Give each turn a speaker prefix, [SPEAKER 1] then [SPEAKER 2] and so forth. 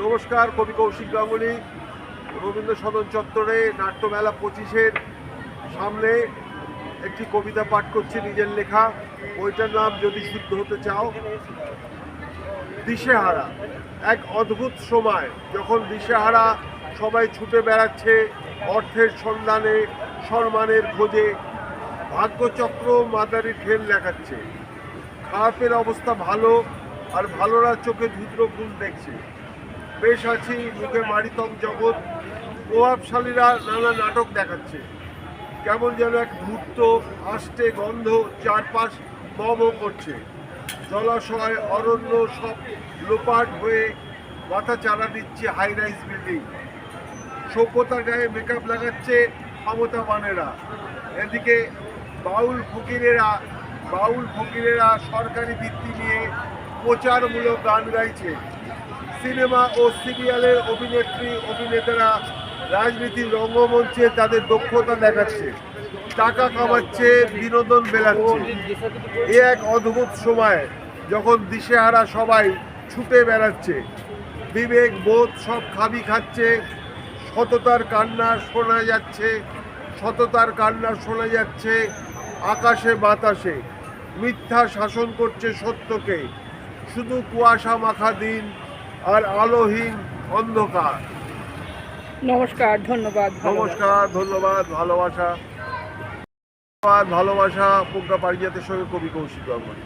[SPEAKER 1] নমস্কার, কবি কৌশিক গাঙ্গুলি। রবীন্দ্র সদন চত্বরে নাট্যমেলা 25-এর সামনে একটি কবিতা পাঠ করছি, নিজের লেখা। বইটার নাম যদি শুদ্ধ হতে চাও। দিশেহারা। এক অদ্ভুত সময়, যখন দিশেহারা সবাই ছুটে বেড়াচ্ছে অর্থের সন্ধানে, সম্মানের খোঁজে। ভাগ্যচক্র মাদারি ঠেল দেখাচ্ছে। খারাপের অবস্থা ভালো, আর ভালোরা চোখে ধুদ্র ফুল দেখছে। বেশ আছি, মুখে মারিতম জগৎ। প্রভাবশালীরা নানা নাটক দেখাচ্ছে। কেমন যেন এক ধূর্ত আষ্টে গন্ধ চারপাশ মম করছে। জলাশয়, অরণ্য সব লোপাট হয়ে মাথা চারা দিচ্ছে হাই রাইজ বিল্ডিং। সভ্যতার গায়ে মেকআপ লাগাচ্ছে ক্ষমতাবানেরা। এদিকে বাউল ফকিরেরা সরকারি বৃত্তি নিয়ে প্রচারমূলক গান গাইছে। সিনেমা ও সিরিয়ালের অভিনেতারা রাজনীতির রঙ্গমঞ্চে তাদের দক্ষতা দেখাচ্ছে, টাকা কামাচ্ছে, বিনোদন বেলাচ্ছে। এ এক অদ্ভুত সময়, যখন দিশেহারা সবাই ছুটে বেড়াচ্ছে। বিবেক বোধ সব খাবি খাচ্ছে। সততার কান্না শোনা যাচ্ছে আকাশে বাতাসে। মিথ্যা শাসন করছে সত্যকে। শুধু কুয়াশা মাখা দিন আর আলোহীন অন্ধকার।
[SPEAKER 2] নমস্কার, ধন্যবাদ।
[SPEAKER 1] ভালোবাসা প্রজ্ঞা পারিজাতের সঙ্গে কবি কৌশিক গাঙ্গুলি।